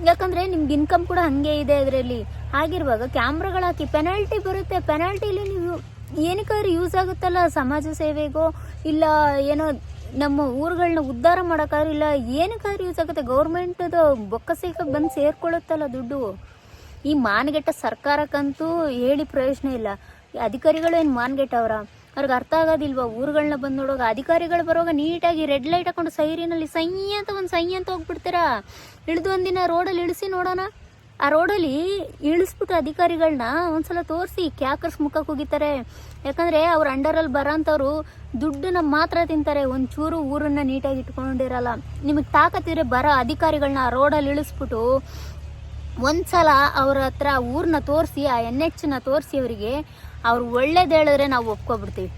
ಯಾಕಂದರೆ ನಿಮ್ಗೆ ಇನ್ಕಮ್ ಕೂಡ ಹಾಗೆ ಇದೆ ಅದರಲ್ಲಿ. ಹಾಗಿರುವಾಗ ಕ್ಯಾಮ್ರಾಗಳು ಹಾಕಿ, ಪೆನಾಲ್ಟಿ ಬರುತ್ತೆ. ಪೆನಾಲ್ಟಿಲಿ ನೀವು ಏನಕ್ಕಾದ್ರೂ ಯೂಸ್ ಆಗುತ್ತಲ್ಲ, ಸಮಾಜ ಸೇವೆಗೋ ಇಲ್ಲ ಏನೋ ನಮ್ಮ ಊರುಗಳನ್ನ ಉದ್ಧಾರ ಮಾಡೋಕ್ಕಾದ್ರೂ, ಇಲ್ಲ ಏನಕ್ಕಾದ್ರೂ ಯೂಸ್ ಆಗುತ್ತೆ. ಗೌರ್ಮೆಂಟದು ಬೊಕ್ಕಸಿಗೆ ಬಂದು ಸೇರ್ಕೊಳ್ಳುತ್ತಲ್ಲ ದುಡ್ಡು. ಈ ಮಾನಗೆಟ್ಟ ಸರ್ಕಾರಕ್ಕಂತೂ ಹೇಳಿ ಪ್ರಯೋಜನ ಇಲ್ಲ. ಅಧಿಕಾರಿಗಳು ಏನು ಮಾನಗೆಟ್ಟವ್ರ? ಅವ್ರಿಗೆ ಅರ್ಥ ಆಗೋದಿಲ್ವ? ಊರುಗಳನ್ನ ಬಂದು ನೋಡುವಾಗ ಅಧಿಕಾರಿಗಳು ಬರುವಾಗ ನೀಟಾಗಿ ರೆಡ್ ಲೈಟ್ ಹಾಕೊಂಡು ಸೈರಿನಲ್ಲಿ ಸೈ ಅಂತ ಹೋಗ್ಬಿಡ್ತೀರಾ. ಇಳಿದು ಒಂದಿನ ರೋಡಲ್ಲಿ ಇಳಿಸಿ ನೋಡೋಣ. ಆ ರೋಡಲ್ಲಿ ಇಳಿಸ್ಬಿಟ್ಟು ಅಧಿಕಾರಿಗಳನ್ನ ಒಂದ್ಸಲ ತೋರಿಸಿ ಕ್ಯಾಕರ್ಸ್ ಮುಖಕ್ಕೆ ಹೋಗಿತಾರೆ. ಯಾಕಂದರೆ ಅವ್ರ ಅಂಡರಲ್ಲಿ ಬರೋಂಥವ್ರು ದುಡ್ಡನ್ನ ಮಾತ್ರ ತಿಂತಾರೆ, ಒಂಚೂರು ಊರನ್ನ ನೀಟಾಗಿ ಇಟ್ಕೊಂಡಿರಲ್ಲ. ನಿಮಗೆ ತಾಕತ್ತಿದ್ರೆ ಬರೋ ಅಧಿಕಾರಿಗಳನ್ನ ಆ ರೋಡಲ್ಲಿ ಇಳಿಸ್ಬಿಟ್ಟು ಒಂದ್ಸಲ ಅವ್ರ ಹತ್ರ ಊರನ್ನ ತೋರಿಸಿ, ಆ NHನ ತೋರಿಸಿ ಅವರಿಗೆ ಅವ್ರು ಒಳ್ಳೇದು ಹೇಳಿದ್ರೆ ನಾವು ಒಪ್ಕೊಬಿಡ್ತೀವಿ.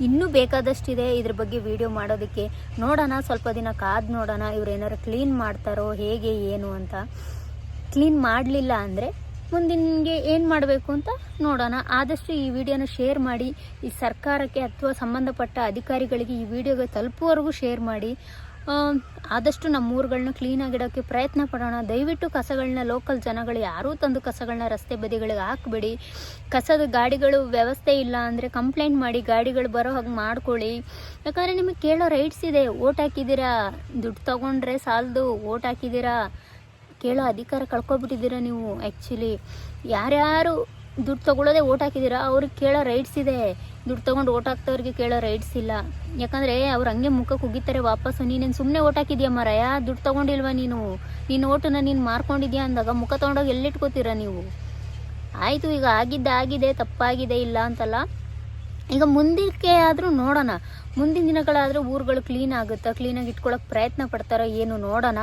ಇನ್ನೂ ಬೇಕಾದಷ್ಟಿದೆ ಇದ್ರ ಬಗ್ಗೆ ವಿಡಿಯೋ ಮಾಡೋದಕ್ಕೆ. ನೋಡೋಣ, ಸ್ವಲ್ಪ ದಿನ ಕಾದು ನೋಡೋಣ ಇವ್ರು ಏನಾರು ಕ್ಲೀನ್ ಮಾಡ್ತಾರೋ ಹೇಗೆ ಏನು ಅಂತ. ಕ್ಲೀನ್ ಮಾಡಲಿಲ್ಲ ಅಂದರೆ ಮುಂದಿನಗೆ ಏನು ಮಾಡಬೇಕು ಅಂತ ನೋಡೋಣ. ಆದಷ್ಟು ಈ ವಿಡಿಯೋನ ಶೇರ್ ಮಾಡಿ, ಈ ಸರ್ಕಾರಕ್ಕೆ ಅಥವಾ ಸಂಬಂಧಪಟ್ಟ ಅಧಿಕಾರಿಗಳಿಗೆ ಈ ವಿಡಿಯೋಗೆ ತಲುಪುವವರೆಗೂ ಶೇರ್ ಮಾಡಿ. ಆದಷ್ಟು ನಮ್ಮ ಊರುಗಳನ್ನ ಕ್ಲೀನಾಗಿಡೋಕ್ಕೆ ಪ್ರಯತ್ನ ಪಡೋಣ. ದಯವಿಟ್ಟು ಕಸಗಳನ್ನ ಲೋಕಲ್ ಜನಗಳು ಯಾರೂ ತಂದು ಕಸಗಳನ್ನ ರಸ್ತೆ ಬದಿಗಳಿಗೆ ಹಾಕಬೇಡಿ. ಕಸದ ಗಾಡಿಗಳು ವ್ಯವಸ್ಥೆ ಇಲ್ಲ ಅಂದರೆ ಕಂಪ್ಲೇಂಟ್ ಮಾಡಿ, ಗಾಡಿಗಳು ಬರೋ ಹಾಗೆ ಮಾಡ್ಕೊಳ್ಳಿ. ಯಾಕಂದರೆ ನಿಮಗೆ ಕೇಳೋ ರೈಟ್ಸ್ ಇದೆ. ಓಟ್ ಹಾಕಿದ್ದೀರಾ, ದುಡ್ಡು ತೊಗೊಂಡ್ರೆ ಸಾಲದು, ಓಟ್ ಹಾಕಿದ್ದೀರಾ, ಕೇಳೋ ಅಧಿಕಾರ ಕಳ್ಕೊಬಿಟ್ಟಿದ್ದೀರಾ ನೀವು. ಆ್ಯಕ್ಚುಲಿ ಯಾರ್ಯಾರು ದುಡ್ಡು ತೊಗೊಳ್ಳೋದೇ ಓಟ್ ಹಾಕಿದ್ದೀರಾ ಅವ್ರಿಗೆ ಕೇಳೋ ರೈಟ್ಸ್ ಇದೆ. ದುಡ್ಡು ತೊಗೊಂಡು ಓಟ್ ಹಾಕ್ತವ್ರಿಗೆ ಕೇಳೋ ರೈಟ್ಸ್ ಇಲ್ಲ. ಯಾಕಂದರೆ ಅವ್ರು ಹಂಗೆ ಮುಖಕ್ಕೆ ಉಗಿತಾರೆ ವಾಪಸ್ಸು. ನೀನೇನು ಸುಮ್ಮನೆ ಓಟ್ ಹಾಕಿದ್ಯಾ ಮಾರಾಯ, ದುಡ್ಡು ತೊಗೊಂಡಿಲ್ವ ನೀನು ಓಟನ್ನ ನೀನು ಮಾರ್ಕೊಂಡಿದ್ಯಾ ಅಂದಾಗ ಮುಖ ತೊಗೊಂಡೋಗಿ ಎಲ್ಲಿಟ್ಕೋತೀರಾ ನೀವು? ಆಯಿತು, ಈಗ ಆಗಿದೆ, ತಪ್ಪಾಗಿದೆ, ಇಲ್ಲ ಅಂತಲ್ಲ. ಈಗ ಮುಂದಕ್ಕೆ ಆದರೂ ನೋಡೋಣ, ಮುಂದಿನ ದಿನಗಳಾದರೂ ಊರುಗಳು ಕ್ಲೀನ್ ಆಗುತ್ತಾ, ಕ್ಲೀನಾಗಿ ಇಟ್ಕೊಳ್ಳೋಕೆ ಪ್ರಯತ್ನ ಪಡ್ತಾರೋ ಏನು ನೋಡೋಣ.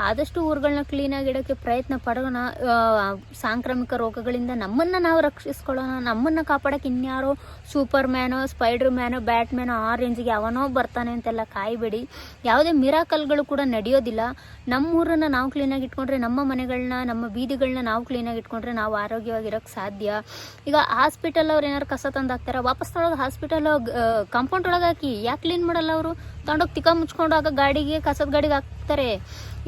ಆದಷ್ಟು ಊರುಗಳನ್ನ ಕ್ಲೀನಾಗಿ ಇಡೋಕ್ಕೆ ಪ್ರಯತ್ನ ಪಡೋಣ. ಸಾಂಕ್ರಾಮಿಕ ರೋಗಗಳಿಂದ ನಮ್ಮನ್ನು ನಾವು ರಕ್ಷಿಸ್ಕೊಳ್ಳೋಣ. ನಮ್ಮನ್ನು ಕಾಪಾಡೋಕೆ ಇನ್ಯಾರೋ ಸೂಪರ್ ಮ್ಯಾನೋ, ಸ್ಪೈಡರ್ ಮ್ಯಾನೋ, ಬ್ಯಾಟ್ ಮ್ಯಾನೋ ಆ ರೇಂಜಿಗೆ ಯಾವನೋ ಬರ್ತಾನೆ ಅಂತೆಲ್ಲ ಕಾಯಬೇಡಿ. ಯಾವುದೇ ಮಿರಾಕಲ್ಗಳು ಕೂಡ ನಡೆಯೋದಿಲ್ಲ. ನಮ್ಮೂರನ್ನು ನಾವು ಕ್ಲೀನಾಗಿ ಇಟ್ಕೊಂಡ್ರೆ, ನಮ್ಮ ಮನೆಗಳನ್ನ, ನಮ್ಮ ಬೀದಿಗಳನ್ನ ನಾವು ಕ್ಲೀನಾಗಿ ಇಟ್ಕೊಂಡ್ರೆ ನಾವು ಆರೋಗ್ಯವಾಗಿರೋಕ್ಕೆ ಸಾಧ್ಯ. ಈಗ ಹಾಸ್ಪಿಟಲ್ ಅವ್ರು ಏನಾರು ಕಸ ತಂದು ಹಾಕ್ತಾರೆ, ವಾಪಸ್ ತೊಳಗೆ ಹಾಸ್ಪಿಟಲ್ ಕಾಂಪೌಂಡ್ ಒಳಗೆ ಹಾಕಿ. ಯಾಕೆ ಕ್ಲೀನ್ ಮಾಡಲ್ಲ ಅವರು? ತೊಗೊಂಡೋಗಿ ತಿಕ್ಕ ಮುಚ್ಕೊಂಡು ಆಗ ಗಾಡಿಗೆ, ಕಸದ ಗಾಡಿಗೆ ಹಾಕ್ತಾರೆ.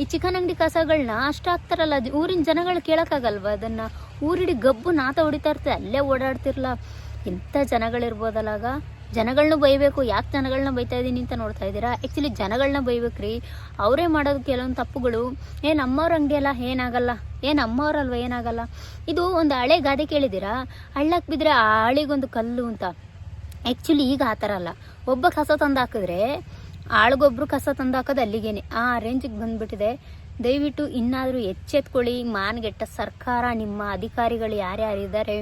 ಈ ಚಿಕನ್ ಅಂಗಡಿ ಕಸಗಳನ್ನ ಅಷ್ಟು ಹಾಕ್ತಾರಲ್ಲ, ಊರಿನ ಜನಗಳು ಕೇಳೋಕ್ಕಾಗಲ್ವ ಅದನ್ನು? ಊರಿಡಿ ಗಬ್ಬು ನಾತ ಹೊಡಿತಾ ಇರ್ತದೆ, ಅಲ್ಲೇ ಓಡಾಡ್ತಿರಲ್ಲ. ಇಂಥ ಜನಗಳಿರ್ಬೋದಲ್ಲ. ಆಗ ಜನಗಳನ್ನ ಬೈಬೇಕು. ಯಾಕೆ ಜನಗಳನ್ನ ಬೈತಾ ಇದ್ದೀನಿ ಅಂತ ನೋಡ್ತಾ ಇದ್ದೀರಾ? ಆ್ಯಕ್ಚುಲಿ ಜನಗಳನ್ನ ಬೈಬೇಕ್ರಿ. ಅವರೇ ಮಾಡೋದು ಕೆಲವೊಂದು ತಪ್ಪುಗಳು. ನಮ್ಮವ್ರ ಅಂಗಡಿ ಅಲ್ಲ ಏನಾಗಲ್ಲ, ನಮ್ಮವ್ರಲ್ವ ಏನಾಗಲ್ಲ. ಇದು ಒಂದು ಹಳೆ ಗಾದೆ ಕೇಳಿದ್ದೀರಾ? ಹಳ್ಳಕ್ಕೆ ಬಿದ್ದರೆ ಆ ಹಳಿಗೊಂದು ಕಲ್ಲು ಅಂತ. ಆ್ಯಕ್ಚುಲಿ ಈಗ ಆ ಥರ ಅಲ್ಲ. ಒಬ್ಬ ಕಸ ತಂದು ಹಾಕಿದ್ರೆ ಆಳ್ಗೊಬ್ರು ಕಸ ತಂದು ಹಾಕೋದು ಅಲ್ಲಿಗೇನೆ, ಆ ರೇಂಜಿಗೆ ಬಂದುಬಿಟ್ಟಿದೆ. ದಯವಿಟ್ಟು ಇನ್ನಾದರೂ ಎಚ್ಚೆತ್ಕೊಳ್ಳಿ. ಮಾನಗೆಟ್ಟ ಸರ್ಕಾರ, ನಿಮ್ಮ ಅಧಿಕಾರಿಗಳು ಯಾರ್ಯಾರಿದ್ದಾರೆ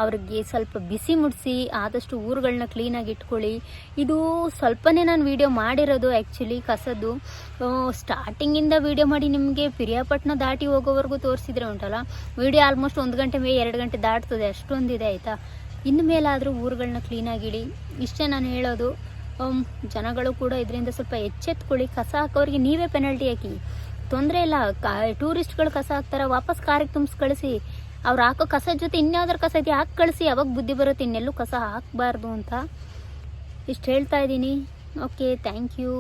ಅವ್ರಿಗೆ ಸ್ವಲ್ಪ ಬಿಸಿ ಮುಡಿಸಿ ಆದಷ್ಟು ಊರುಗಳನ್ನ ಕ್ಲೀನಾಗಿ ಇಟ್ಕೊಳ್ಳಿ. ಇದು ಸ್ವಲ್ಪನೇ ನಾನು ವಿಡಿಯೋ ಮಾಡಿರೋದು. ಆ್ಯಕ್ಚುಲಿ ಕಸದ್ದು ಸ್ಟಾರ್ಟಿಂಗಿಂದ ವಿಡಿಯೋ ಮಾಡಿ ನಿಮಗೆ ಪಿರಿಯಾಪಟ್ಟಣ ದಾಟಿ ಹೋಗೋವರೆಗೂ ತೋರಿಸಿದ್ರೆ ಉಂಟಲ್ಲ, ವಿಡಿಯೋ ಆಲ್ಮೋಸ್ಟ್ 1 ಗಂಟೆ 2 ಗಂಟೆ ದಾಟ್ತದೆ, ಅಷ್ಟೊಂದಿದೆ. ಆಯಿತಾ? ಇನ್ನು ಮೇಲಾದರೂ ಊರುಗಳನ್ನ ಕ್ಲೀನಾಗಿಡಿ. ಇಷ್ಟೇ ನಾನು ಹೇಳೋದು. ಜನಗಳು ಕೂಡ ಇದರಿಂದ ಸ್ವಲ್ಪ ಎಚ್ಚೆತ್ಕೊಳ್ಳಿ. ಕಸ ಹಾಕೋರಿಗೆ ನೀವೇ ಪೆನಲ್ಟಿ ಹಾಕಿ, ತೊಂದರೆ ಇಲ್ಲ. ಟೂರಿಸ್ಟ್ಗಳು ಕಸ ಹಾಕ್ತಾರೆ, ವಾಪಸ್ ಕಾರಿಗೆ ತುಂಬಿಸಿ ಕಳಿಸಿ. ಅವ್ರು ಹಾಕೋ ಕಸದ ಜೊತೆ ಇನ್ಯಾವ್ದಾರು ಕಸ ಐತಿ ಹಾಕಿ ಕಳಿಸಿ. ಅವಾಗ ಬುದ್ಧಿ ಬರುತ್ತೆ ಇನ್ನೆಲ್ಲೂ ಕಸ ಹಾಕಬಾರ್ದು ಅಂತ. ಇಷ್ಟು ಹೇಳ್ತಾ ಇದ್ದೀನಿ. Okay, thank you.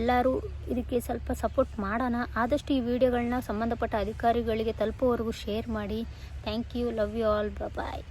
ಎಲ್ಲರೂ ಇದಕ್ಕೆ ಸ್ವಲ್ಪ ಸಪೋರ್ಟ್ ಮಾಡೋಣ. ಆದಷ್ಟು ಈ ವಿಡಿಯೋಗಳನ್ನ ಸಂಬಂಧಪಟ್ಟ ಅಧಿಕಾರಿಗಳಿಗೆ ತಲುಪೋವರೆಗೂ ಶೇರ್ ಮಾಡಿ. Thank you. Love you all. Bye.